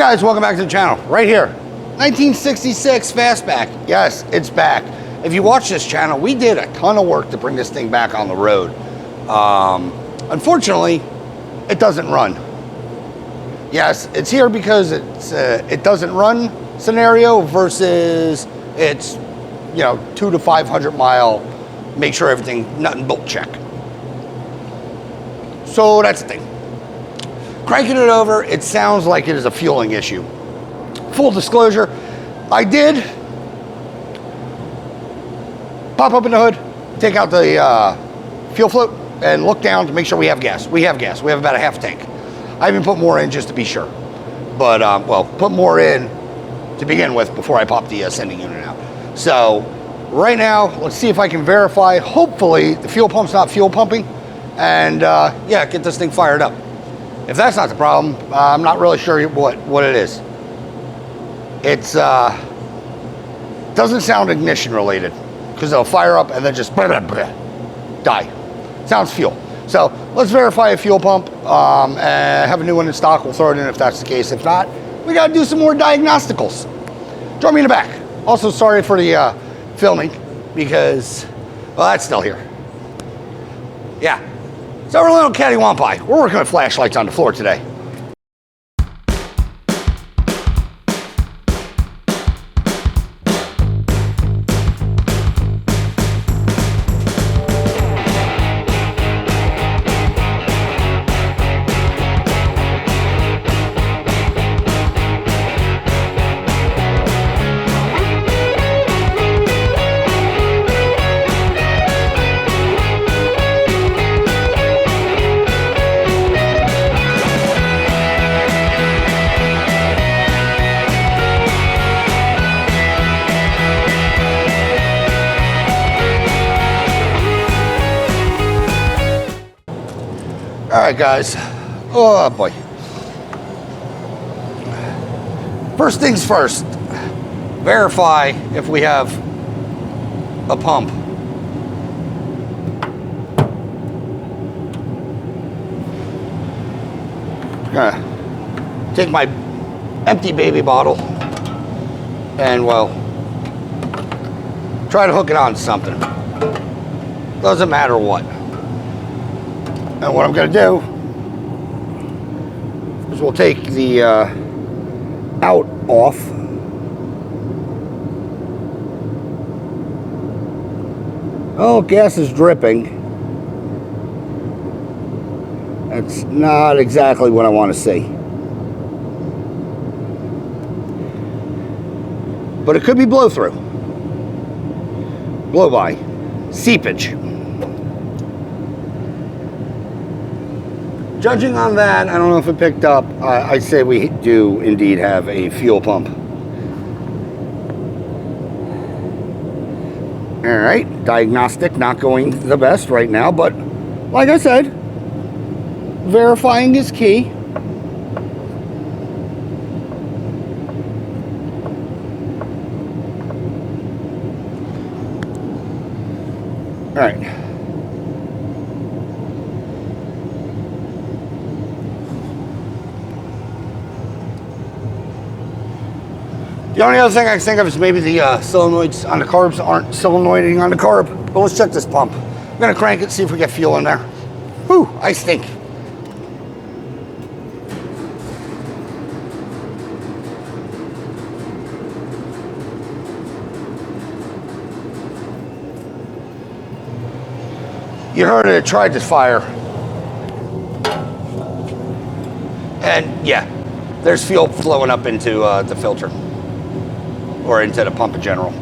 guys, welcome back to the channel. Right here, 1966 Fastback. Yes, it's back. If you watch this channel, we did a ton of work to bring this thing back on the road. Unfortunately, it doesn't run. Yes, it's here because it's it doesn't run scenario versus it's, you know, 200 to 500 mile, make sure everything, nut and bolt check. So that's the thing. Cranking it over, it sounds like it is a fueling issue. Full disclosure, I did pop open the hood, take out the fuel float, and look down to make sure we have gas. We have gas. We have about a half tank. I even put more in just to be sure. But, well, put more in to begin with before I pop the sending unit out. So, right now, let's see if I can verify. Hopefully, the fuel pump's not fuel pumping. And, yeah, get this thing fired up. If that's not the problem, I'm not really sure what it is. It's, doesn't sound ignition related, because it'll fire up and then just die. Sounds fuel. So let's verify a fuel pump and have a new one in stock. We'll throw it in if that's the case. If not, we got to do some more diagnosticals. Join me in the back. Also, sorry for the filming because, well, that's still here. Yeah. So we're a little cattywampus. We're working with flashlights on the floor today. All right, guys. Oh, boy. First things first, verify if we have a pump. I'm gonna take my empty baby bottle and, well, try to hook it on something. Doesn't matter what. And what I'm going to do is we'll take the out off. Oh, gas is dripping. That's not exactly what I want to see. But it could be blow through. Blow by. Seepage. Judging on that, I don't know if it picked up. I'd say we do indeed have a fuel pump. All right, diagnostic not going the best right now, but like I said, verifying is key. All right. The only other thing I can think of is maybe the solenoids on the carbs aren't solenoiding on the carb. But let's check this pump. I'm gonna crank it, see if we get fuel in there. Whew, I stink. You heard it tried to fire. And yeah, there's fuel flowing up into the filter. Or into the pump in general.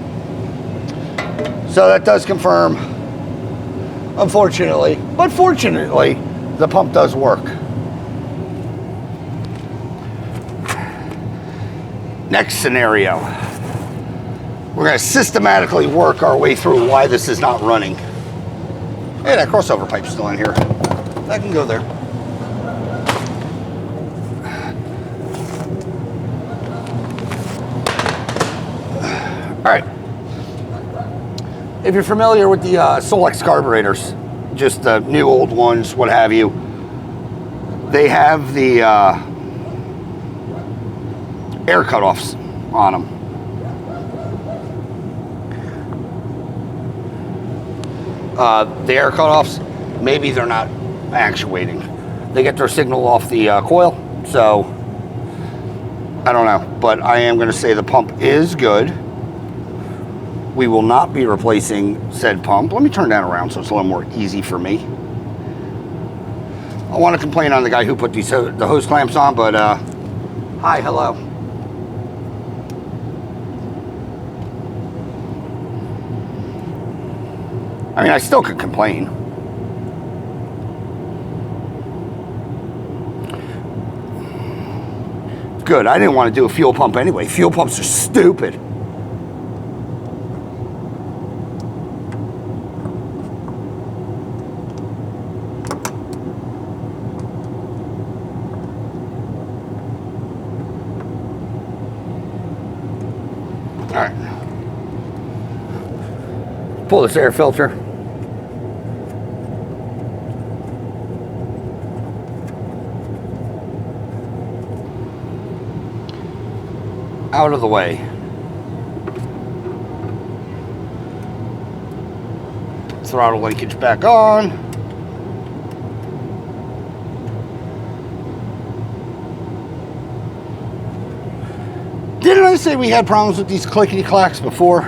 So that does confirm, unfortunately, but fortunately, the pump does work. Next scenario. We're going to systematically work our way through why this is not running. Hey, that crossover pipe's still in here. That can go there. All right. If you're familiar with the Solex carburetors, just the new old ones, what have you, they have the air cutoffs on them. The air cutoffs, maybe they're not actuating. They get their signal off the coil, so I don't know. But I am going to say the pump is good. We will not be replacing said pump. Let me turn that around so it's a little more easy for me. I want to complain on the guy who put the hose clamps on, but hi, hello. I mean, I still could complain. Good, I didn't want to do a fuel pump anyway. Fuel pumps are stupid. All right. Pull this air filter. Out of the way. Throttle linkage back on. Didn't I say we had problems with these clickety clacks before?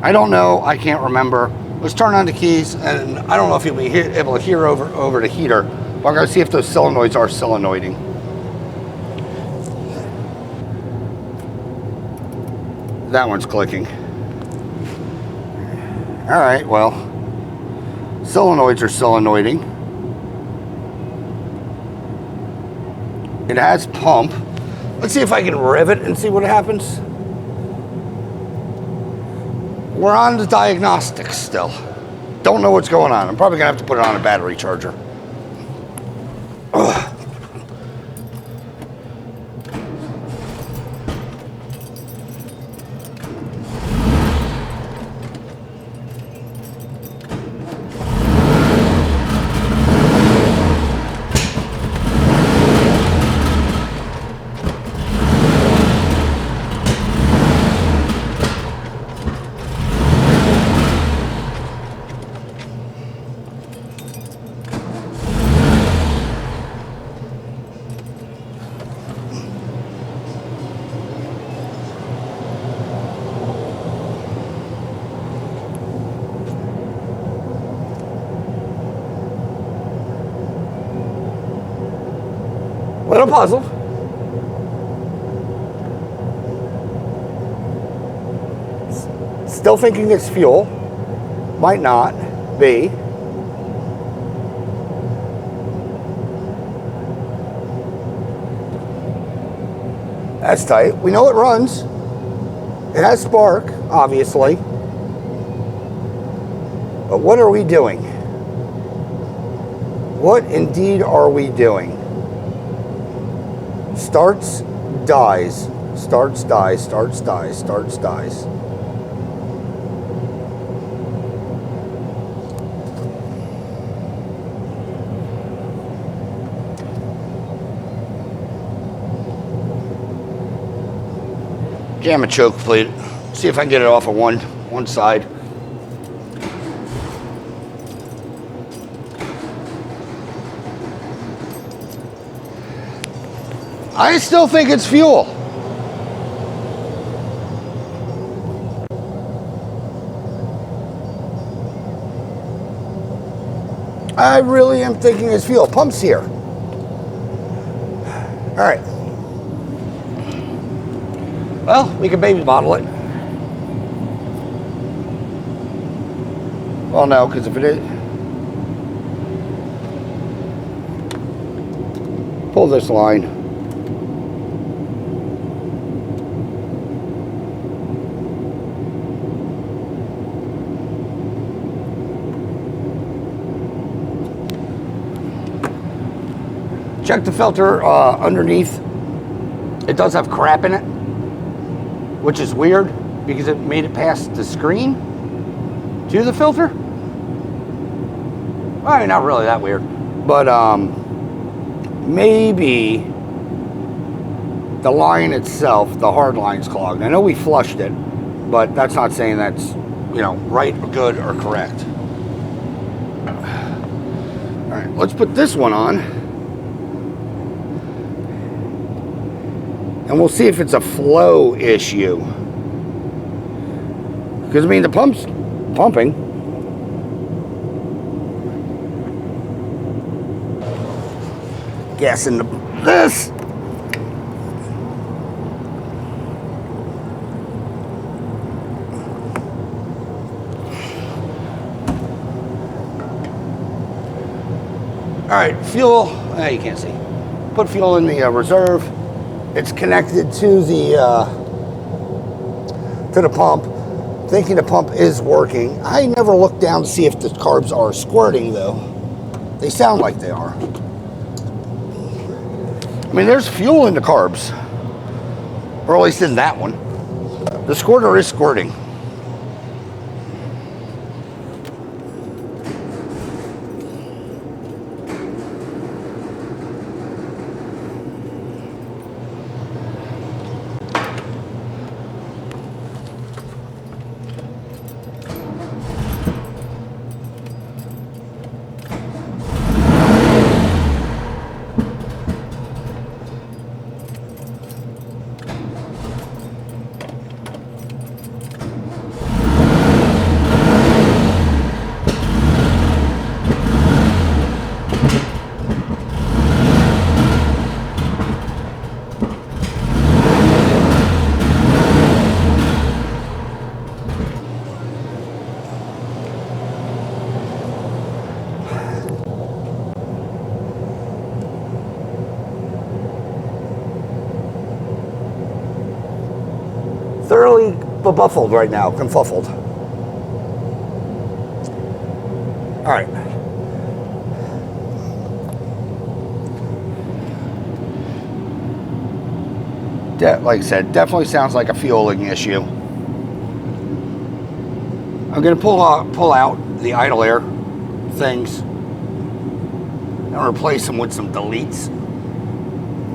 I don't know. I can't remember. Let's turn on the keys, and I don't know if you'll be able to hear over the heater, but I'm going to see if those solenoids are solenoiding. That one's clicking. All right, well, solenoids are solenoiding. It has pump. Let's see if I can rev it and see what happens. We're on the diagnostics still. Don't know what's going on. I'm probably gonna have to put it on a battery charger. Ugh. Little puzzled. Still thinking it's fuel. Might not be. That's tight. We know it runs. It has spark, obviously. But what are we doing? What indeed are we doing? Starts, dies, starts, dies, starts, dies, starts, dies. Jam a choke plate. See if I can get it off of one side. I still think it's fuel. I really am thinking it's fuel. Pump's here. All right. Well, we can baby bottle it. Well, no, because if it is, pull this line. Check the filter underneath. It does have crap in it, which is weird because it made it past the screen to the filter. Well, I mean, not really that weird, but maybe the line itself, the hard line's clogged. I know we flushed it, but that's not saying that's, you know, right or good or correct. All right, let's put this one on. And we'll see if it's a flow issue. Because, I mean, the pump's pumping. Gas into this. All right, fuel. You can't see. Put fuel in the reserve. It's connected to the pump. Thinking the pump is working. I never looked down to see if the carbs are squirting though. They sound like they are. I mean, there's fuel in the carbs, or at least in that one. The squirter is squirting. Thoroughly befuddled right now, confuffled. All right. Like I said, definitely sounds like a fueling issue. I'm going to pull out the idle air things and replace them with some deletes.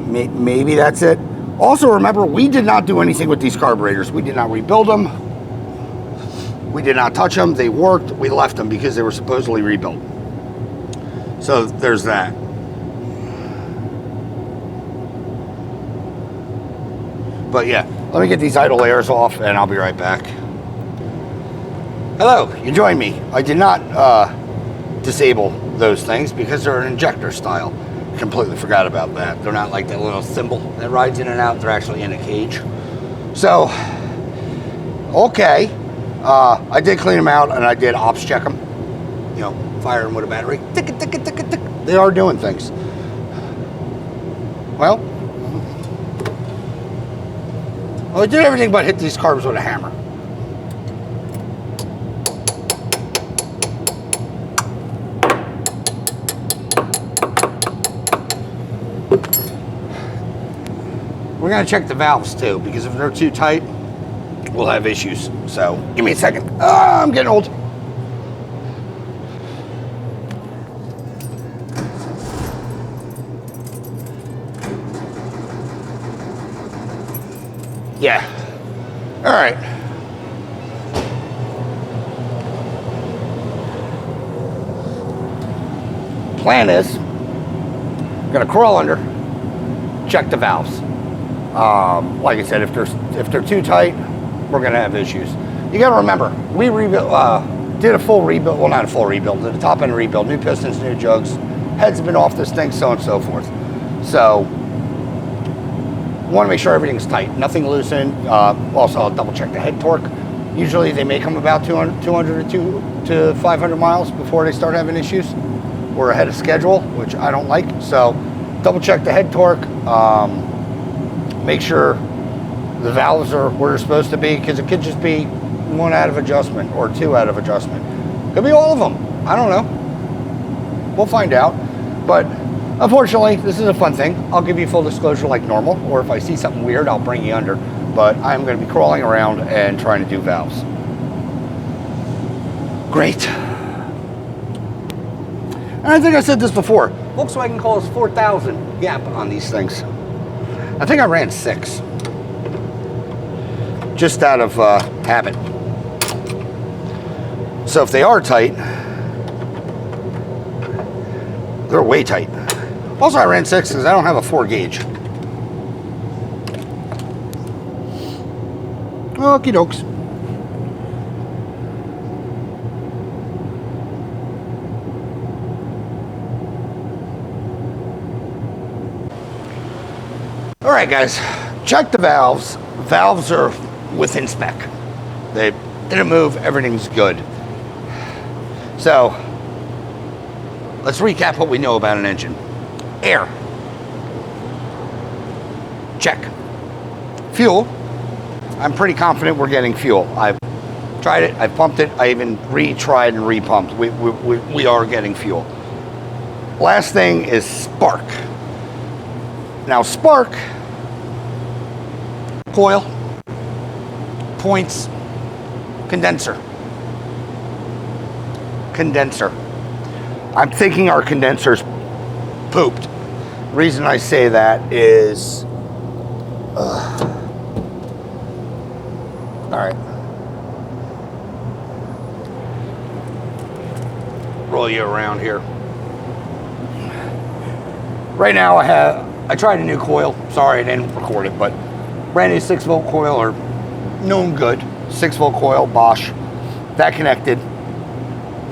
Maybe that's it. Also, remember, we did not do anything with these carburetors. We did not rebuild them. We did not touch them. They worked. We left them because they were supposedly rebuilt. So there's that. But yeah, let me get these idle airs off and I'll be right back. Hello, you join me. I did not disable those things because they're an injector style. Completely forgot about that. They're not like that little thimble that rides in and out. They're actually in a cage. So, okay. I did clean them out and I did ops check them. You know, fire them with a battery. Tick, tick, tick, tick, tick. They are doing things. Well, I did everything but hit these carbs with a hammer. We're gonna check the valves too, because if they're too tight, we'll have issues. So give me a second. I'm getting old. Yeah. All right. Plan is, I'm gonna crawl under, check the valves. Like I said, if they're too tight, we're gonna have issues. You gotta remember, we did a full rebuild. Well, not a full rebuild, did a top end rebuild, new pistons, new jugs, heads have been off this thing, so on and so forth. So, want to make sure everything's tight, nothing loosened. Also, I'll double check the head torque. Usually, they make them about 200 to 500 miles before they start having issues. We're ahead of schedule, which I don't like. So, double check the head torque. Make sure the valves are where they're supposed to be, because it could just be one out of adjustment or two out of adjustment. Could be all of them. I don't know. We'll find out. But unfortunately, this is a fun thing. I'll give you full disclosure like normal, or if I see something weird, I'll bring you under. But I'm going to be crawling around and trying to do valves. Great. And I think I said this before. Volkswagen calls 4,000 gap on these things. I think I ran 6. Just out of habit. So if they are tight, they're way tight. Also, I ran 6 because I don't have a 4 gauge. Okie dokes. All right, guys, check the valves. Valves are within spec. They didn't move, everything's good. So, let's recap what we know about an engine. Air. Check. Fuel. I'm pretty confident we're getting fuel. I've tried it, I've pumped it, I even retried and repumped. We are getting fuel. Last thing is spark. Now spark, coil, points, condenser. Condenser. I'm thinking our condenser's pooped. The reason I say that is, all right. Roll you around here. Right now I tried a new coil. Sorry I didn't record it, but brand new 6-volt coil, or known good 6-volt coil, Bosch. That connected,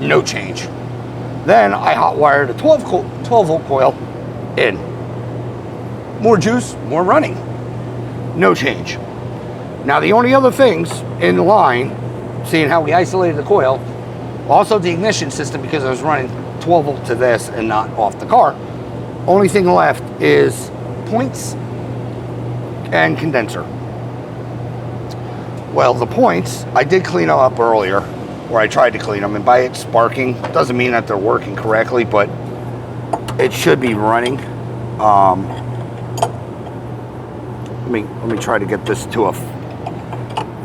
no change. Then I hot wired a 12-volt coil in. More juice, more running. No change. Now the only other things in line, seeing how we isolated the coil, also the ignition system, because I was running 12 volt to this and not off the car. Only thing left is points and condenser. Well, the points, I did clean them up earlier, or I tried to clean them, and by it sparking, doesn't mean that they're working correctly, but it should be running. Let me try to get this to a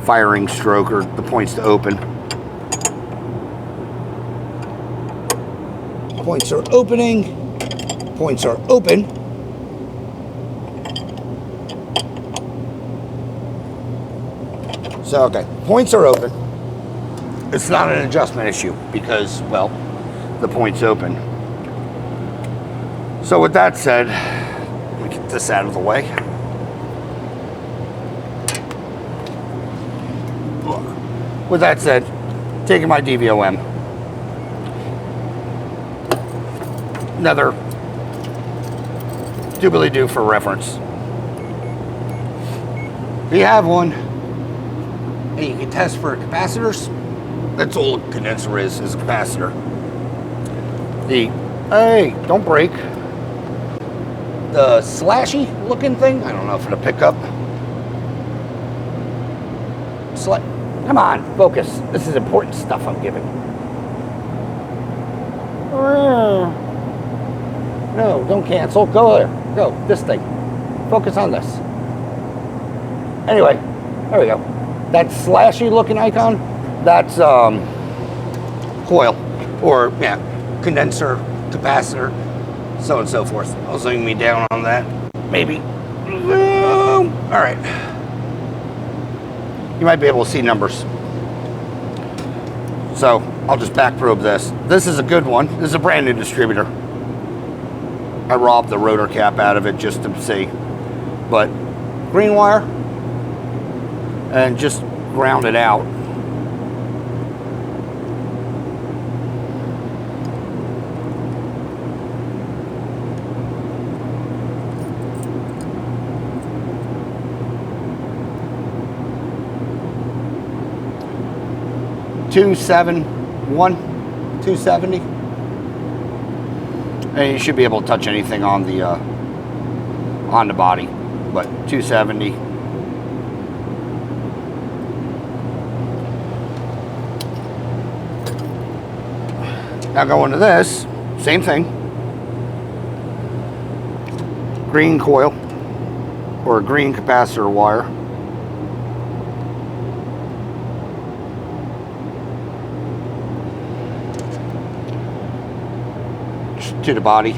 firing stroke, or the points to open. Points are opening. Points are open. So, okay, points are open. It's not an adjustment issue because, well, the point's open. So with that said, let me get this out of the way. With that said, taking my DVOM. Another doobly-doo for reference. If you have one, and you can test for capacitors, that's all a condenser is a capacitor. Hey, don't break. The slashy looking thing, I don't know if it'll pick up. Come on, focus. This is important stuff I'm giving. No, don't cancel. Go there. Go, this thing. Focus on this. Anyway, there we go. That slashy looking icon, that's coil, or yeah, condenser, capacitor, so on and so forth. I'll zoom me down on that, maybe. All right. You might be able to see numbers. So I'll just back probe this. This is a good one. This is a brand new distributor. I robbed the rotor cap out of it just to see. But green wire, and just ground it out. .271, 270, and you should be able to touch anything on the body, but 270. Now going to this, same thing. Green coil, or a green capacitor wire. To the body.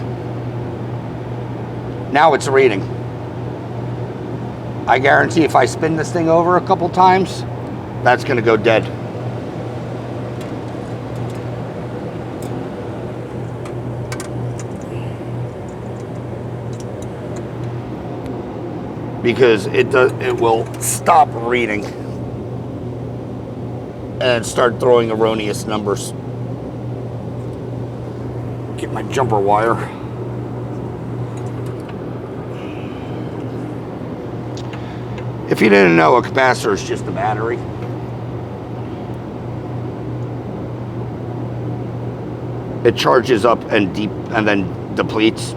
Now it's reading. I guarantee if I spin this thing over a couple times, that's going to go dead. Because it will stop reading and start throwing erroneous numbers. Get my jumper wire. If you didn't know, a capacitor is just a battery. It charges up and then depletes.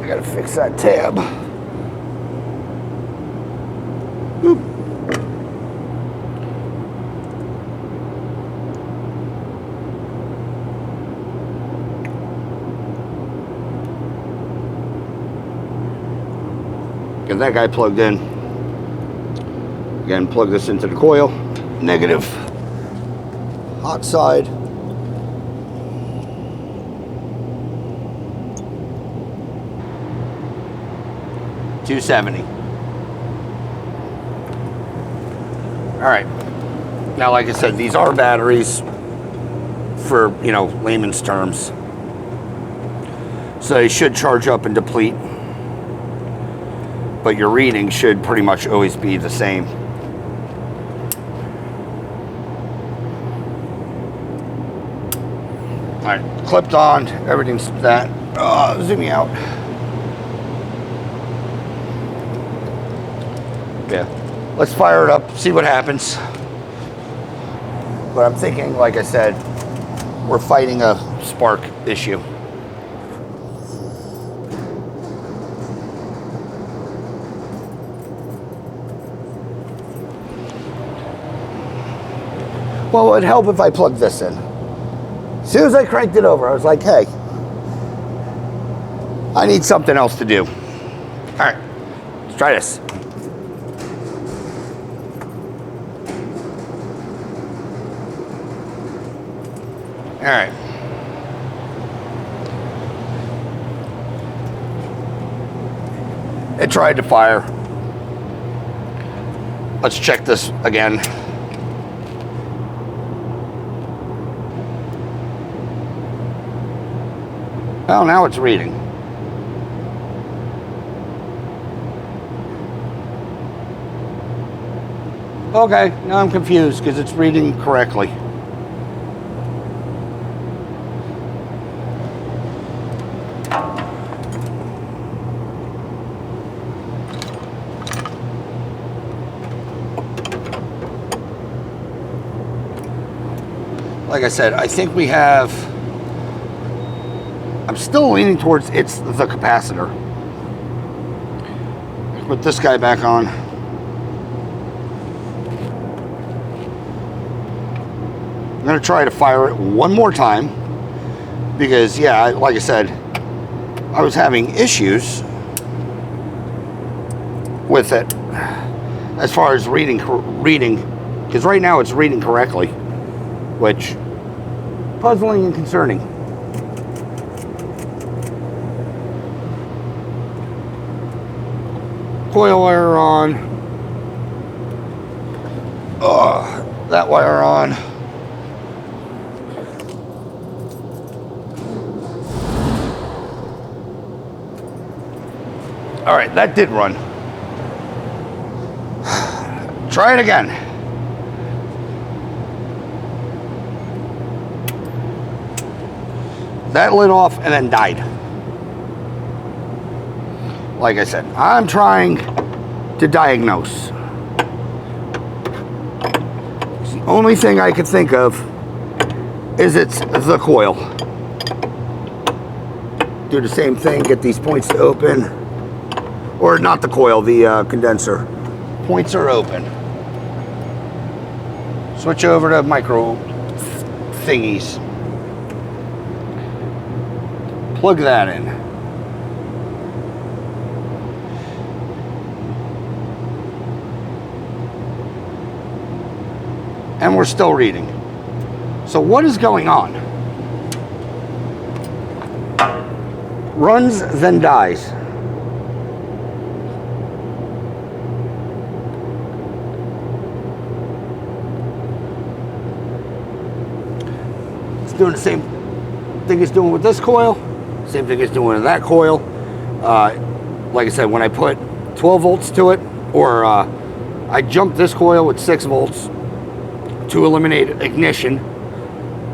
I gotta fix that tab. Oop. Get that guy plugged in. Again, plug this into the coil. Negative. Hot side. $270. All right. Now, like I said, these are batteries for, layman's terms. So they should charge up and deplete. But your reading should pretty much always be the same. All right, clipped on, everything's that. Zoom me out. Yeah, let's fire it up, see what happens. But I'm thinking, like I said, we're fighting a spark issue. Well, it would help if I plugged this in. As soon as I cranked it over, I was like, hey, I need something else to do. All right, let's try this. All right. It tried to fire. Let's check this again. Well, now it's reading. Okay, now I'm confused because it's reading correctly. Like I said, I think we have... I'm still leaning towards it's the capacitor. Put this guy back on. I'm going to try to fire it one more time because, yeah, like I said, I was having issues with it as far as reading, because right now it's reading correctly, which puzzling and concerning. Coil wire on. That wire on. All right, that did run. Try it again. That lit off and then died. Like I said, I'm trying to diagnose. The only thing I could think of is it's the coil. Do the same thing, get these points to open. Or not the coil, the condenser. Points are open. Switch over to micro thingies. Plug that in. And we're still reading. So what is going on? Runs, then dies. It's doing the same thing it's doing with this coil, same thing it's doing with that coil. Like I said, when I put 12 volts to it, or I jumped this coil with 6 volts to eliminate ignition,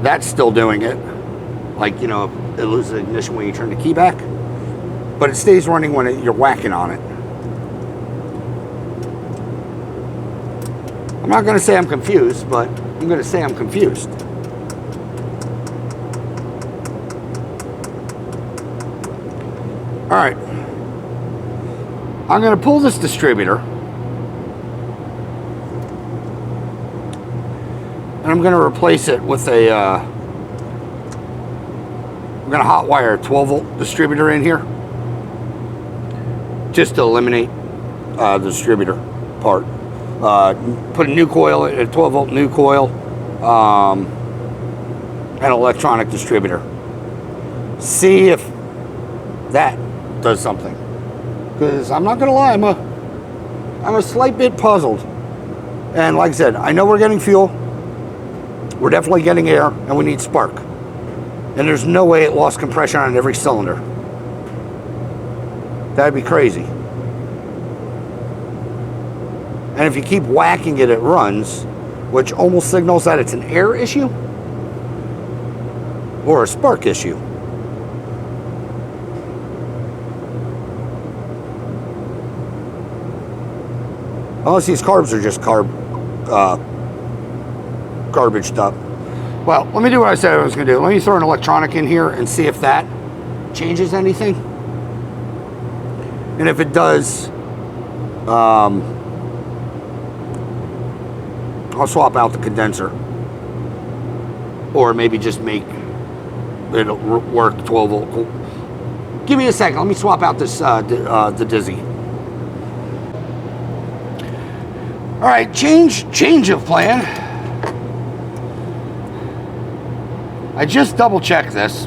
that's still doing it. Like, you know, it loses ignition when you turn the key back, but it stays running when you're whacking on it. I'm not going to say I'm confused, but I'm going to say I'm confused. All right, I'm going to pull this distributor, and I'm going to replace it with a, I'm going to hot wire a 12 volt distributor in here, just to eliminate the distributor part. Put a new coil, a 12 volt new coil, an electronic distributor. See if that does something. Because I'm not gonna lie, I'm a slight bit puzzled. And like I said, I know we're getting fuel, we're definitely getting air, and we need spark. And there's no way it lost compression on every cylinder. That'd be crazy. And if you keep whacking it, it runs, which almost signals that it's an air issue or a spark issue. Unless these carbs are just garbaged up. Well, let me do what I said I was going to do. Let me throw an electronic in here and see if that changes anything. And if it does, I'll swap out the condenser. Or maybe just make it work 12 volt. Give me a second. Let me swap out this the Dizzy. All right, change of plan. I just double checked this.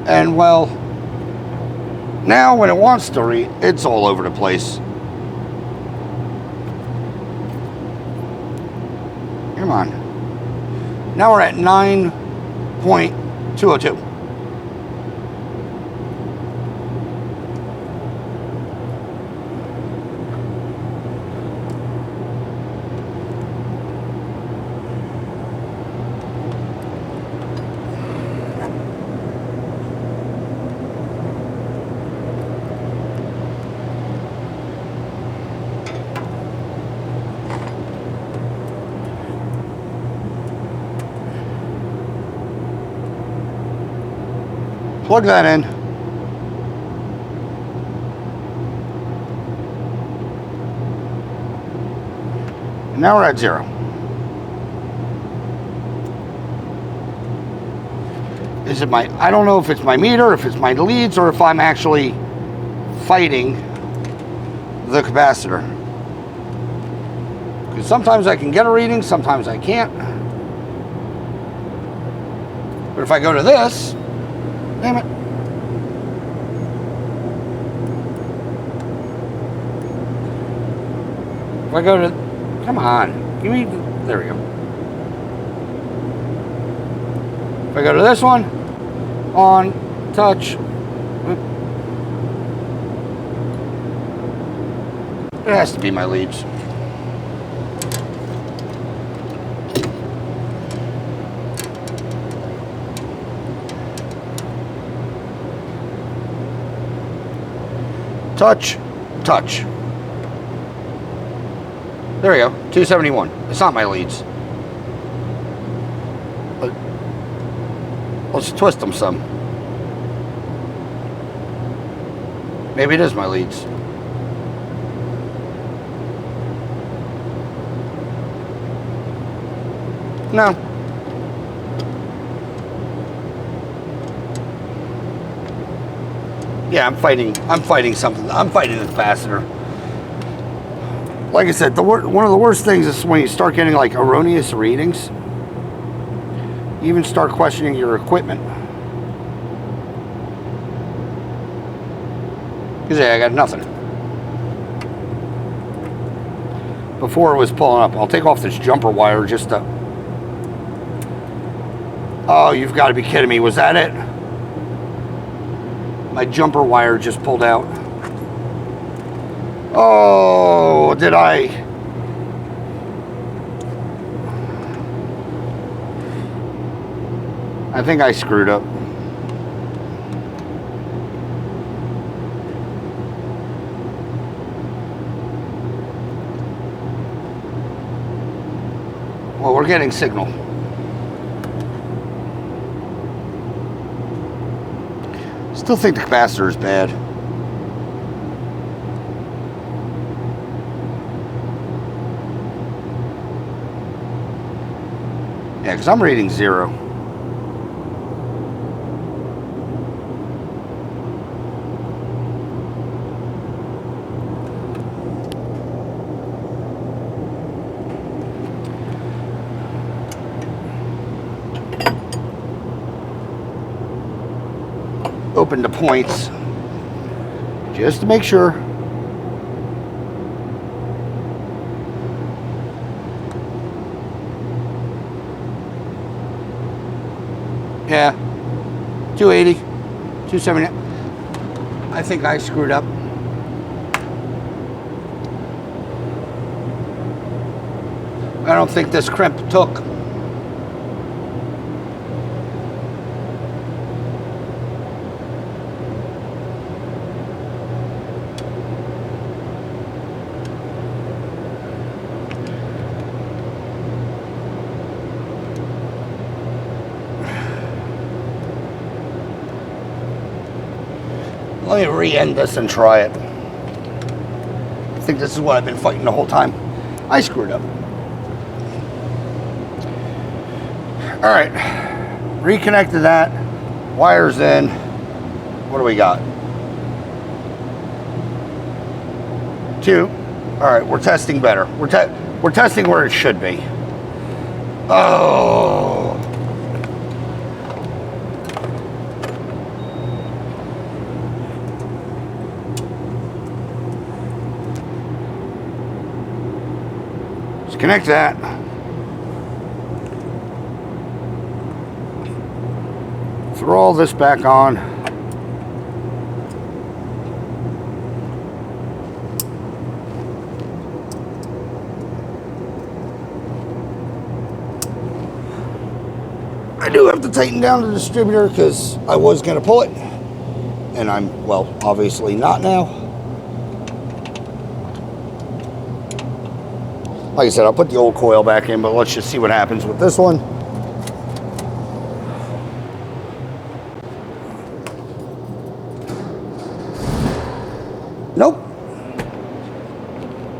And well, now when it wants to read, it's all over the place. Come on. Now we're at 9.202. Plug that in. And now we're at 0. Is it my, I don't know if it's my meter, if it's my leads, or if I'm actually fighting the capacitor. Because sometimes I can get a reading, sometimes I can't. But if I go to this, damn it. If I go to, come on, give me, there we go. If I go to this one, on, touch, it has to be my leads. Touch, touch. There we go, 271. It's not my leads. But let's twist them some. Maybe it is my leads. No. Yeah, I'm fighting something. I'm fighting the capacitor. Like I said, one of the worst things is when you start getting like erroneous readings. You even start questioning your equipment. Because I got nothing. Before it was pulling up. I'll take off this jumper wire just to... Oh, you've got to be kidding me. Was that it? My jumper wire just pulled out. Oh, did I? I think I screwed up. Well, we're getting signal. Still think the capacitor is bad. Yeah, because I'm reading 0. Open the points just to make sure. Yeah, 280, 270. I think I screwed up. I don't think this crimp took. Let me re-end this and try it. I think this is what I've been fighting the whole time. I screwed up. All right, reconnected that. Wires in. What do we got? 2. All right, we're testing better. We're testing where it should be. Oh. Connect that. Throw all this back on. I do have to tighten down the distributor because I was going to pull it. And I'm, well, obviously not now. Like I said, I'll put the old coil back in, but let's just see what happens with this one. Nope.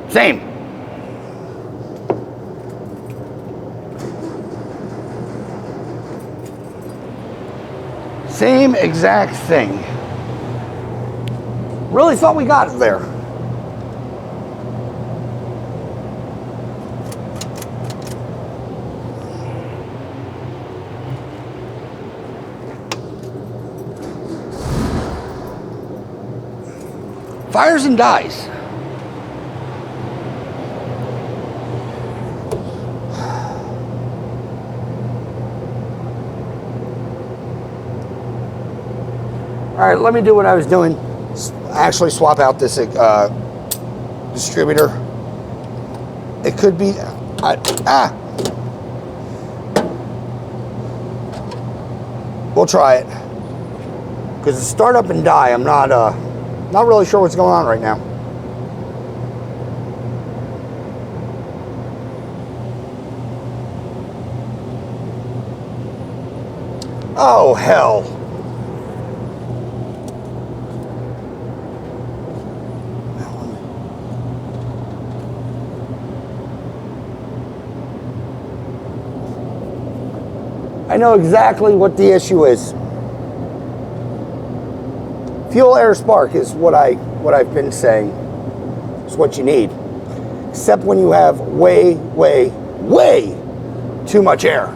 Same. Same exact thing. Really thought we got it there. Fires and dies. All right, let me do what I was doing. Actually swap out this distributor. It could be, we'll try it. Because the start up and die, I'm not really sure what's going on right now. Oh, hell. I know exactly what the issue is. Fuel, air, spark is what I've been saying. It's what you need. Except when you have way, way, way too much air.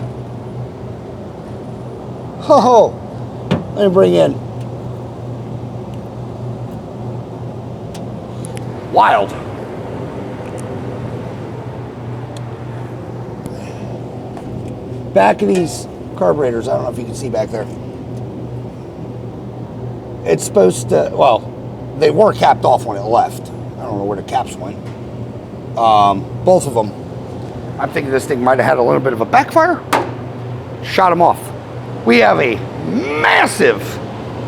Oh, let me bring in. Wild. Back of these carburetors, I don't know if you can see back there. It's supposed to, well, they were capped off when it left. I don't know where the caps went. Both of them. I'm thinking this thing might have had a little bit of a backfire. Shot them off. We have a massive,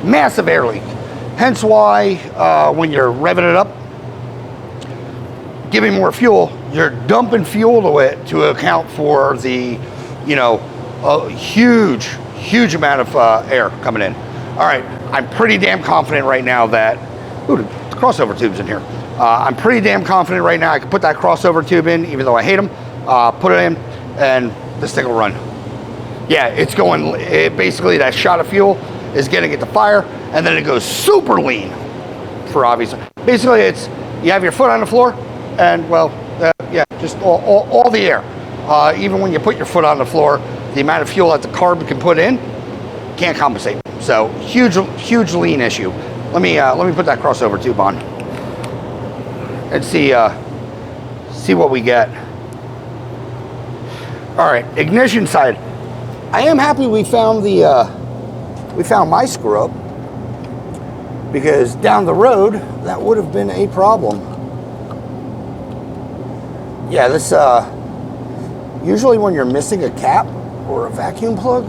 massive air leak. Hence why when you're revving it up, giving more fuel, you're dumping fuel to it to account for the, you know, a huge, huge amount of air coming in. All right, I'm pretty damn confident right now that, ooh, the crossover tube's in here. I'm pretty damn confident right now I can put that crossover tube in, even though I hate them, put it in, and this thing will run. Yeah, it's going, basically that shot of fuel is getting it to fire, and then it goes super lean for obvious. Basically, it's, you have your foot on the floor, and well, yeah, just all the air. Even when you put your foot on the floor, the amount of fuel that the carb can put in can't compensate. So huge, huge lean issue. Let me put that crossover tube on and see what we get. All right, ignition side. I am happy we found my screw up, because down the road that would have been a problem. Yeah, this usually when you're missing a cap or a vacuum plug,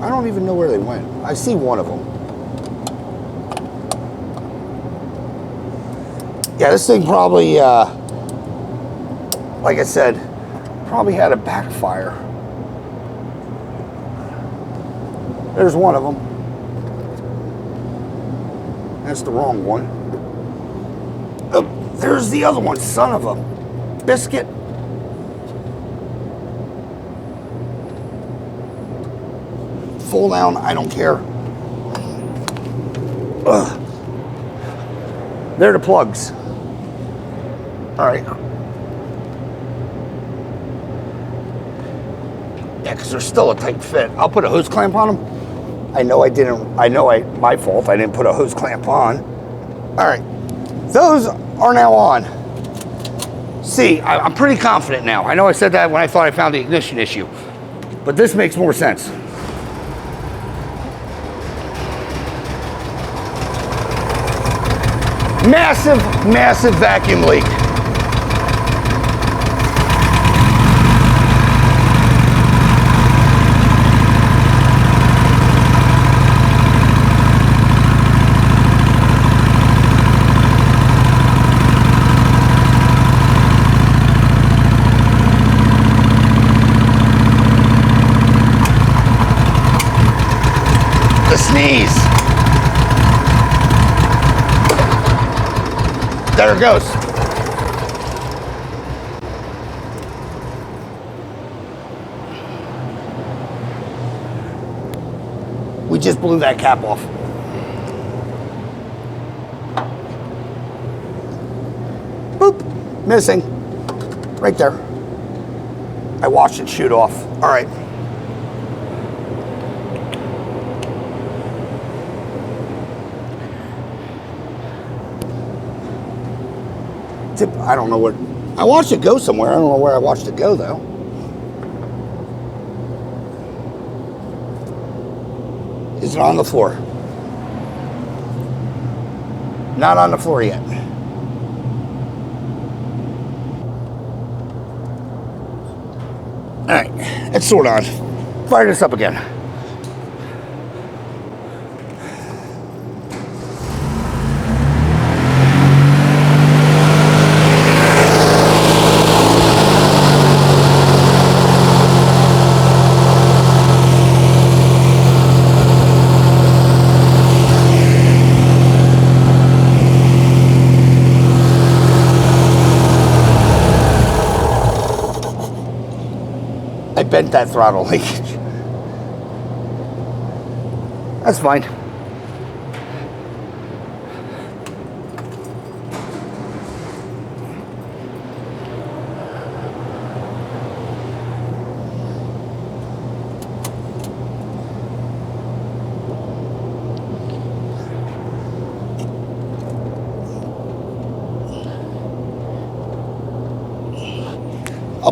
I don't even know where they went. I see one of them. Yeah, this thing probably, like I said, probably had a backfire. There's one of them. That's the wrong one. Oh, there's the other one, son of a biscuit. Full down, I don't care. Ugh. They're the plugs. All right. Yeah, because they're still a tight fit. I'll put a hose clamp on them. My fault, I didn't put a hose clamp on. All right, those are now on. See, I'm pretty confident now. I know I said that when I thought I found the ignition issue, but this makes more sense. Massive, massive vacuum leak. The sneeze. There it goes. We just blew that cap off. Boop, missing. Right there. I watched it shoot off. All right. I don't know what, I watched it go somewhere. I don't know where I watched it go though. Is it on the floor? Not on the floor yet. All right, it's sort on. Fire this up again. I bent that throttle leakage. That's fine.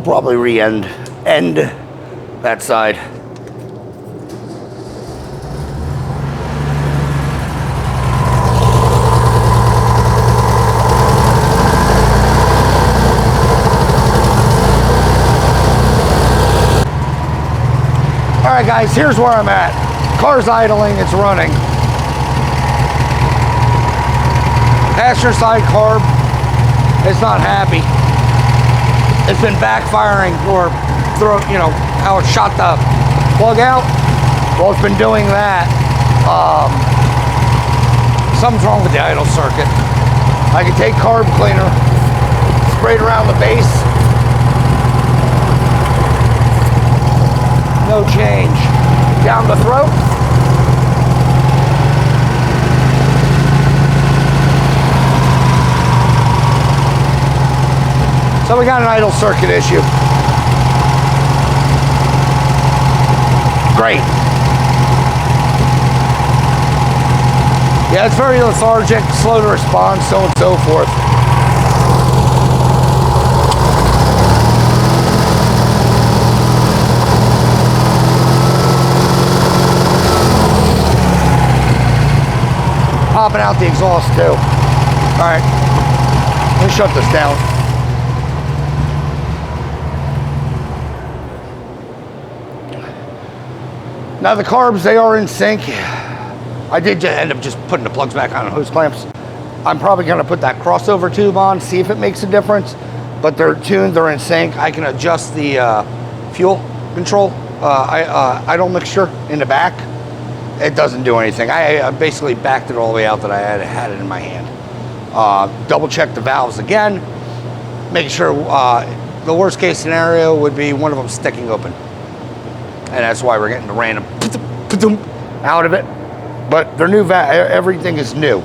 probably end that side. All right, guys, here's where I'm at. Car's idling, it's running. Passenger side carb is not happy. It's been backfiring, or you know, how it shot the plug out. Well, it's been doing that. Something's wrong with the idle circuit. I can take carb cleaner, spray it around the base. No change. Down the throat. So we got an idle circuit issue. Great. Yeah, it's very lethargic, slow to respond, so on and so forth. Popping out the exhaust too. All right, let me shut this down. Now the carbs, they are in sync. I did end up just putting the plugs back on the hose clamps. I'm probably gonna put that crossover tube on, see if it makes a difference, but they're tuned, they're in sync. I can adjust the fuel control, idle mixture in the back. It doesn't do anything. I basically backed it all the way out that I had it in my hand. Double check the valves again, making sure the worst case scenario would be one of them sticking open. And that's why we're getting the random out of it. But they're new, everything is new.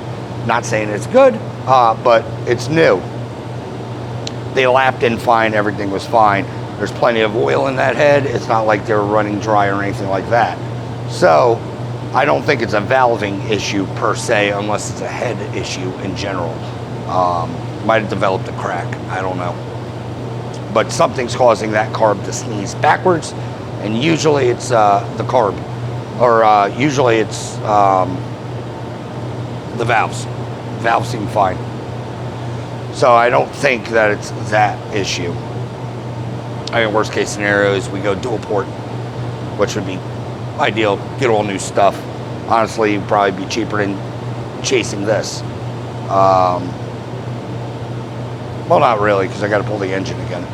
Not saying it's good, but it's new. They lapped in fine, everything was fine. There's plenty of oil in that head. It's not like they're running dry or anything like that. So I don't think it's a valving issue per se, unless it's a head issue in general. Might have developed a crack, I don't know. But something's causing that carb to sneeze backwards, and usually it's the carb, or usually it's the valves. Valves seem fine. So I don't think that it's that issue. I mean, worst case scenario is we go dual port, which would be ideal, get all new stuff. Honestly, it'd probably be cheaper than chasing this. Well, not really, because I got to pull the engine again.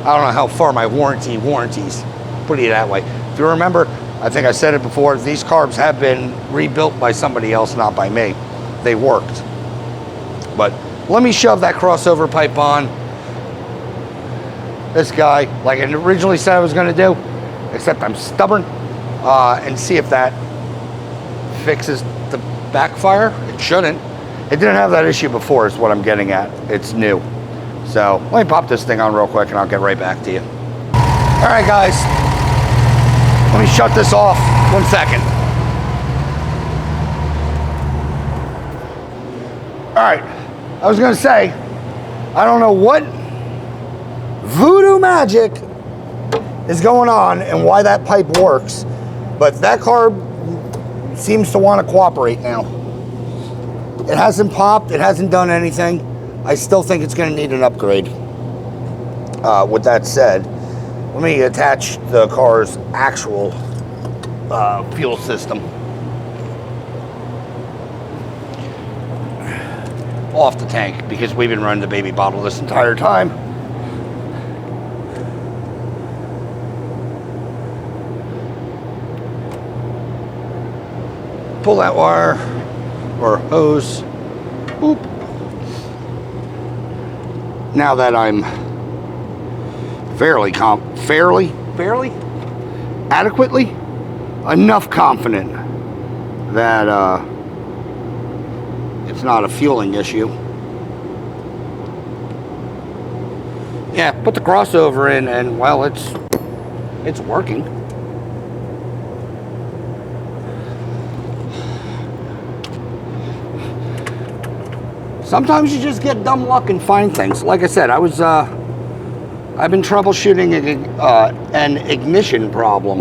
I don't know how far my warranties, put it that way. If you remember, I think I said it before, these carbs have been rebuilt by somebody else, not by me. They worked. But let me shove that crossover pipe on. This guy, like I originally said I was going to do, except I'm stubborn, and see if that fixes the backfire. It shouldn't. It didn't have that issue before, is what I'm getting at. It's new. So let me pop this thing on real quick and I'll get right back to you. All right, guys, let me shut this off 1 second. All right, I was gonna say, I don't know what voodoo magic is going on and why that pipe works, but that carb seems to want to cooperate now. It hasn't popped, it hasn't done anything. I still think it's going to need an upgrade. With that said, let me attach the car's actual fuel system off the tank, because we've been running the baby bottle this entire time. Pull that wire or hose. Boop. Now that I'm fairly adequately enough confident that it's not a fueling issue. Yeah, put the crossover in and, well, it's working. Sometimes you just get dumb luck and find things. Like I said, I was I've been troubleshooting an ignition problem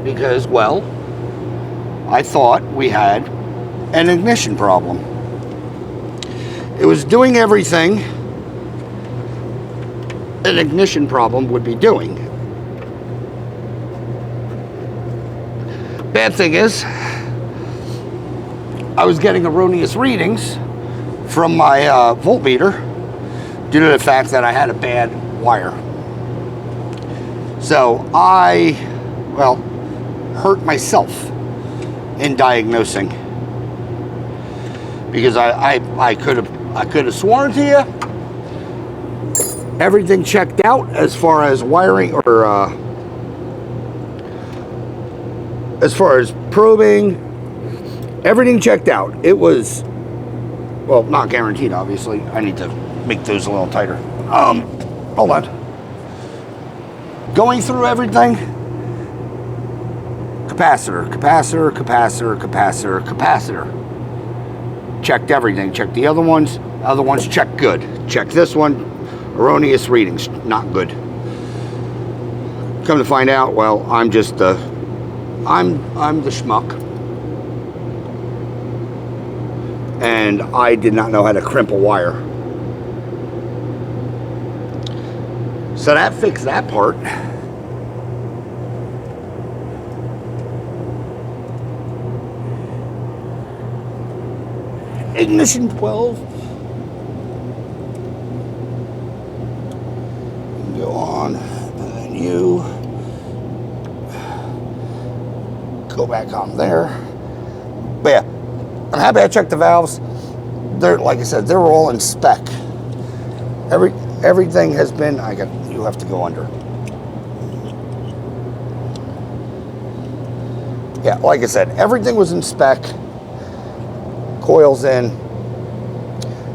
because, well, I thought we had an ignition problem. It was doing everything an ignition problem would be doing. Bad thing is, I was getting erroneous readings from my voltmeter due to the fact that I had a bad wire. So I, well, hurt myself in diagnosing, because I could have sworn to you everything checked out as far as wiring or as far as probing, everything checked out. It was, well, not guaranteed, obviously. I need to make those a little tighter. Hold on. Going through everything, capacitor. Checked everything. Checked the other ones. Other ones checked good. Checked this one. Erroneous readings. Not good. Come to find out, well, I'm just I'm the schmuck. And I did not know how to crimp a wire. So that fixed that part. Ignition 12. Go on, and then you go back on there. But yeah, I'm happy I checked the valves. They're, like I said, they were all in spec. Everything has been. You have to go under. Yeah, like I said, everything was in spec. Coils in.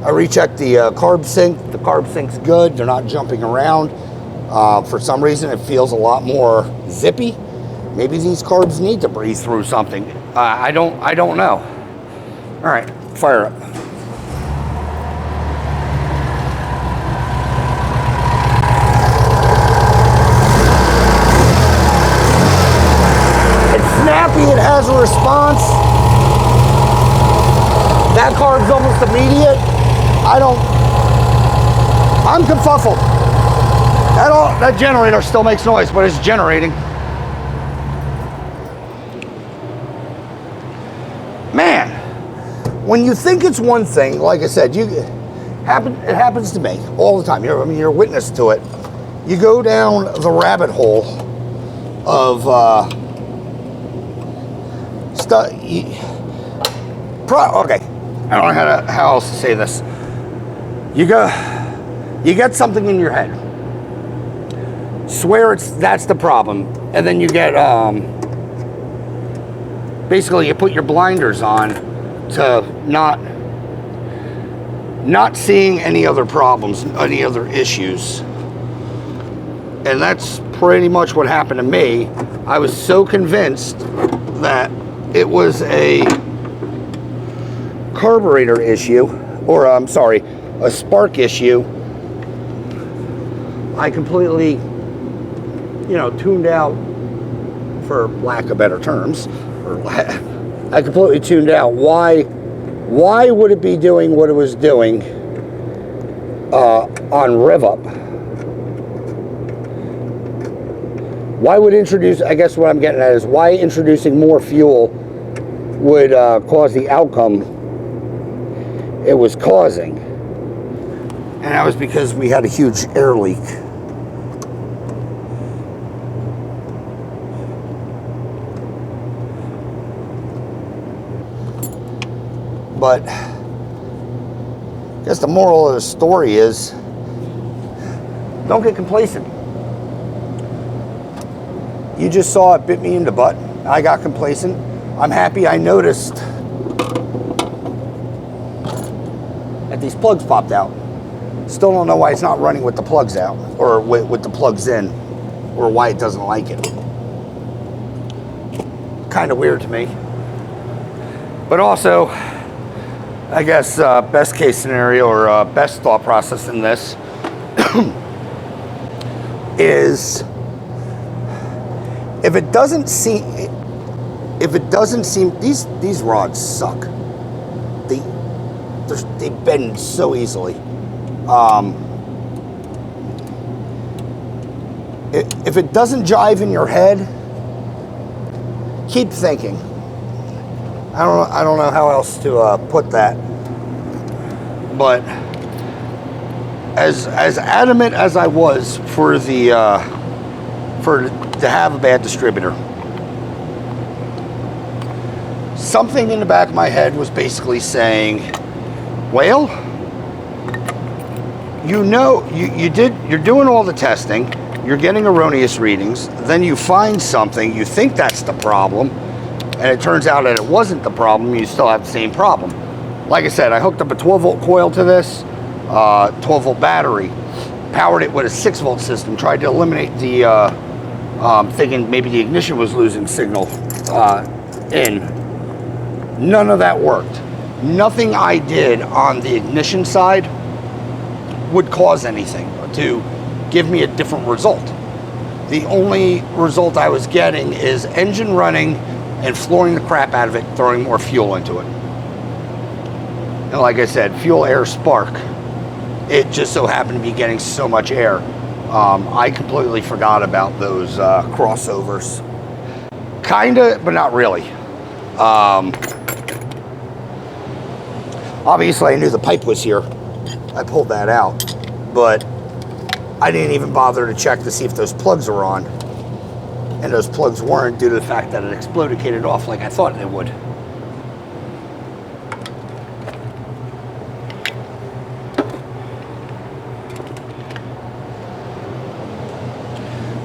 I rechecked the carb sync. The carb sync's good. They're not jumping around. For some reason, it feels a lot more zippy. Maybe these carbs need to breathe through something. I don't know. All right, fire up. It's snappy. It has a response. That carb's almost immediate. I'm confuffled. That generator still makes noise, but it's generating. Man, when you think it's one thing, like I said, it happens to me all the time. You're a witness to it. You go down the rabbit hole of stuff. Okay, I don't know how else to say this. You get something in your head. Swear that's the problem, and then you get basically you put your blinders on to not seeing any other problems, any other issues. And that's pretty much what happened to me. I was so convinced that it was a carburetor issue, or I'm sorry, a spark issue. I completely, tuned out, for lack of better terms, I completely tuned out. Why would it be doing what it was doing on rev up? Why would I guess what I'm getting at is why introducing more fuel would cause the outcome it was causing. And that was because we had a huge air leak. But I guess the moral of the story is don't get complacent. You just saw it bit me in the butt. I got complacent. I'm happy I noticed that these plugs popped out. Still don't know why it's not running with the plugs out, or with the plugs in, or why it doesn't like it. Kind of weird to me. But also, I guess best case scenario, or best thought process in this is if it doesn't seem these rods suck. They bend so easily. If it doesn't jive in your head, keep thinking. I don't know how else to put that. But as adamant as I was to have a bad distributor, something in the back of my head was basically saying, well, you're doing all the testing, you're getting erroneous readings, then you find something, you think that's the problem, and it turns out that it wasn't the problem, you still have the same problem. Like I said, I hooked up a 12-volt coil to this, 12-volt battery, powered it with a 6-volt system, tried to eliminate the, thinking maybe the ignition was losing signal in. None of that worked. Nothing I did on the ignition side would cause anything to give me a different result. The only result I was getting is engine running and flooring the crap out of it, throwing more fuel into it. And like I said, fuel, air, spark. It just so happened to be getting so much air. I completely forgot about those crossovers. Kinda, but not really. Obviously, I knew the pipe was here. I pulled that out, but I didn't even bother to check to see if those plugs were on. And those plugs weren't due to the fact that it exploded off like I thought it would.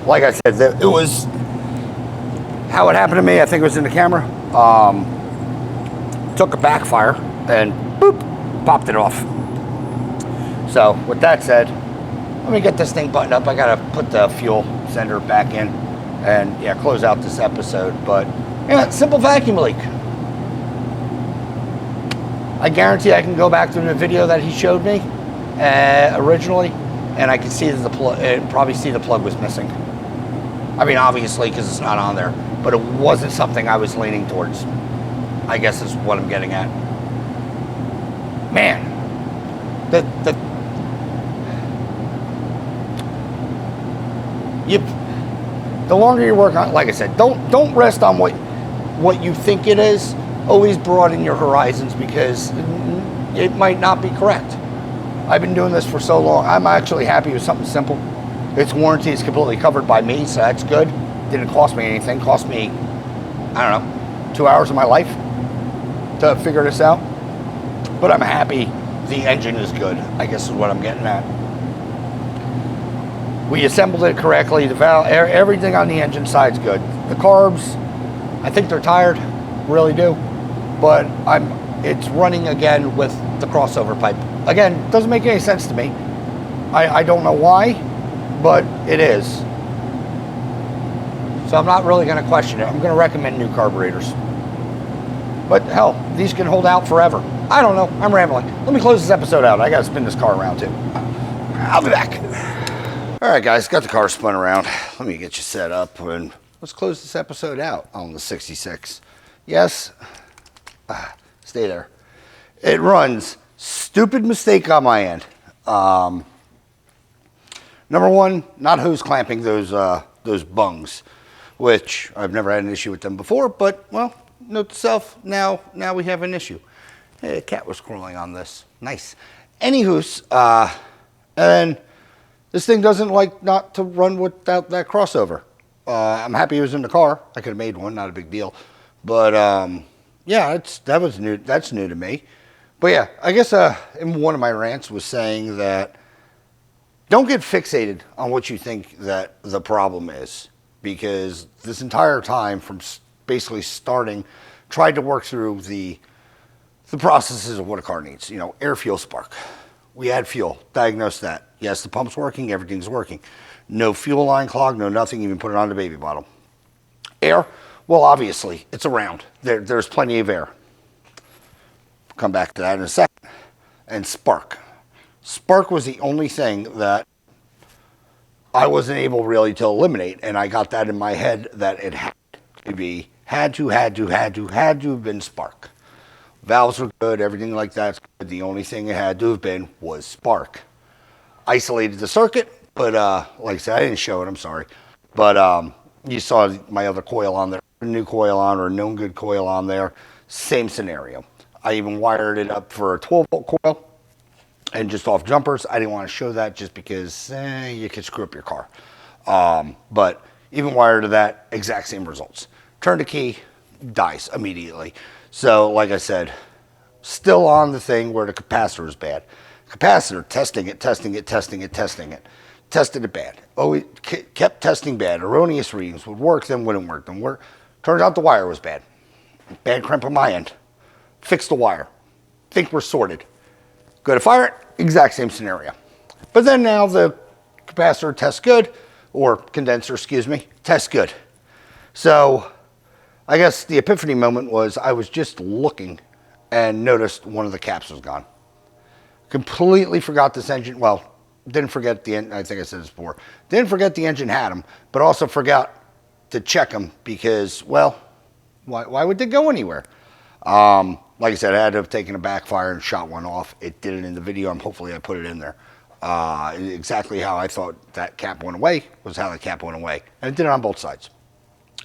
Like I said, it was how it happened to me. I think it was in the camera. Took a backfire and boop, popped it off. So with that said, let me get this thing buttoned up. I gotta put the fuel sender back in and yeah, close out this episode. But yeah, simple vacuum leak. I guarantee I can go back to the video that he showed me originally, and I can see that probably see the plug was missing. I mean, obviously, because it's not on there, but it wasn't something I was leaning towards. I guess is what I'm getting at. Man, the longer you work on, like I said, don't rest on what you think it is. Always broaden your horizons because it might not be correct. I've been doing this for so long. I'm actually happy with something simple. Its warranty is completely covered by me, so that's good. Didn't cost me anything. Cost me, I don't know, 2 hours of my life to figure this out. But I'm happy the engine is good, I guess is what I'm getting at. We assembled it correctly. The valve, everything on the engine side's good. The carbs, I think they're tired, really do. But it's running again with the crossover pipe. Again, doesn't make any sense to me. I don't know why, but it is. So I'm not really going to question it. I'm going to recommend new carburetors. But hell, these can hold out forever. I don't know. I'm rambling. Let me close this episode out. I got to spin this car around too. I'll be back. All right, guys, got the car spun around. Let me get you set up and let's close this episode out on the 66. Yes, stay there. It runs. Stupid mistake on my end. Number one, not hose clamping those bungs, which I've never had an issue with them before, but well, note to self, now we have an issue. Hey, a cat was crawling on this. Nice. Anywho's, and this thing doesn't like not to run without that crossover. I'm happy it was in the car. I could have made one, not a big deal. But yeah, that's new to me. But yeah, I guess in one of my rants was saying that don't get fixated on what you think that the problem is, because this entire time from basically starting, tried to work through the processes of what a car needs. You know, air, fuel, spark. We add fuel, diagnose that. Yes, the pump's working, everything's working. No fuel line clog, no nothing, even put it on the baby bottle. Air, well, obviously, it's around. There's plenty of air. Come back to that in a second. And spark. Spark was the only thing that I wasn't able really to eliminate, and I got that in my head that it had to be, had to have been spark. Valves were good, everything like that's good. The only thing it had to have been was spark. Isolated the circuit, but like I said, I didn't show it, I'm sorry. But you saw my other coil on there, a new coil on or a known good coil on there. Same scenario. I even wired it up for a 12-volt coil and just off jumpers. I didn't want to show that just because you could screw up your car. But even wired to that, exact same results. Turn the key, dies immediately. So like I said, still on the thing where the capacitor is bad. Capacitor, testing it. Tested it bad. Oh, it kept testing bad. Erroneous readings would work, then wouldn't work. Then work. Turns out the wire was bad. Bad crimp on my end. Fix the wire. Think we're sorted. Go to fire it, exact same scenario. But then now the capacitor tests good, or condenser, excuse me, tests good. So I guess the epiphany moment was I was just looking and noticed one of the caps was gone. Completely forgot this engine, well, didn't forget the engine, I think I said this before. Didn't forget the engine had them, but also forgot to check them because, well, why would they go anywhere? Like I said, I had to have taken a backfire and shot one off. It did it in the video, and hopefully I put it in there. Exactly how I thought that cap went away was how the cap went away. And it did it on both sides.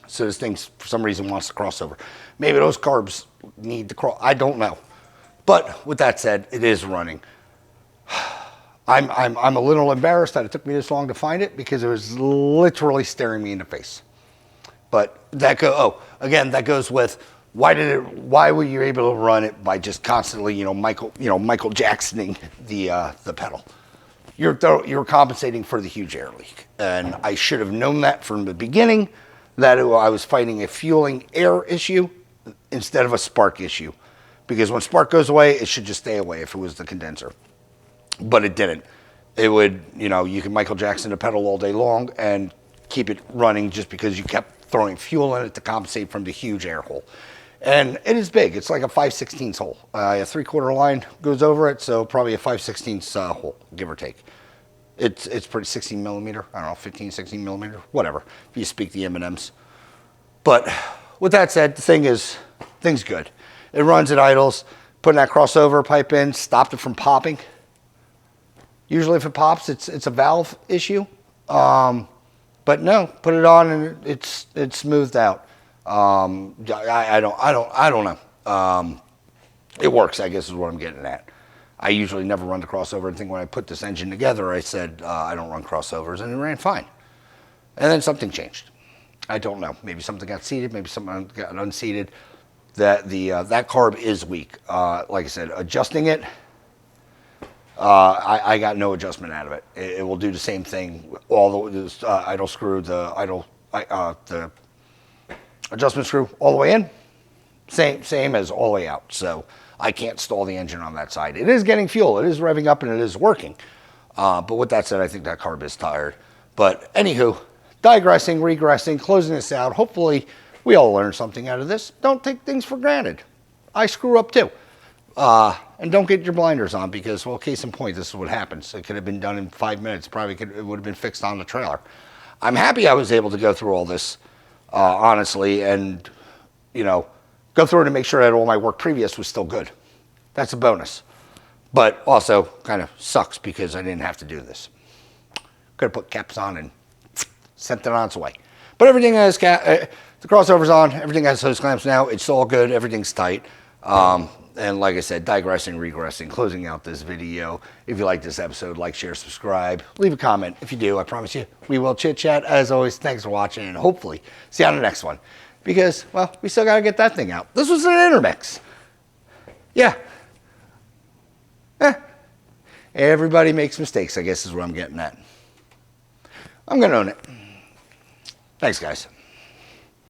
So this thing, for some reason, wants to cross over. Maybe those carbs need to cross. I don't know. But with that said, it is running. I'm a little embarrassed that it took me this long to find it because it was literally staring me in the face. But that that goes with why were you able to run it by just constantly, Michael Jacksoning the pedal? You're compensating for the huge air leak. And I should have known that from the beginning, that I was fighting a fueling air issue instead of a spark issue. Because when spark goes away, it should just stay away if it was the condenser. But it didn't. It would, you can Michael Jackson the pedal all day long and keep it running just because you kept throwing fuel in it to compensate from the huge air hole. And it is big. It's like a 5/16 hole. A 3/4 line goes over it, so probably a 5/16 hole, give or take. It's pretty 16 millimeter. I don't know, 15, 16 millimeter, whatever. If you speak the M&Ms. But with that said, the thing's good. It runs, it idles. Putting that crossover pipe in stopped it from popping. Usually if it pops, it's a valve issue. But no, put it on and it's smoothed out. I don't know. It works, I guess is what I'm getting at. I usually never run the crossover. I think when I put this engine together, I said I don't run crossovers, and it ran fine. And then something changed. I don't know. Maybe something got seated. Maybe something got unseated. That carb is weak. Like I said, adjusting it. I got no adjustment out of it. It will do the same thing. All the idle screw, the adjustment screw, all the way in. Same as all the way out. So I can't stall the engine on that side. It is getting fuel. It is revving up and it is working. But with that said, I think that carb is tired. But anywho, digressing, regressing, closing this out. Hopefully we all learned something out of this. Don't take things for granted. I screw up too. And don't get your blinders on because, well, case in point, this is what happens. It could have been done in 5 minutes. It would have been fixed on the trailer. I'm happy I was able to go through all this, honestly, and, go through it and make sure that all my work previous was still good. That's a bonus. But also kind of sucks because I didn't have to do this. Could have put caps on and sent it on its way. But everything has the crossover's on. Everything has hose clamps now. It's all good. Everything's tight. And like I said, digressing, regressing, closing out this video. If you like this episode, like, share, subscribe. Leave a comment. If you do, I promise you, we will chit-chat. As always, thanks for watching, and hopefully see you on the next one. Because, well, we still got to get that thing out. This was an intermix. Yeah. Everybody makes mistakes, I guess is what I'm getting at. I'm going to own it. Thanks, guys.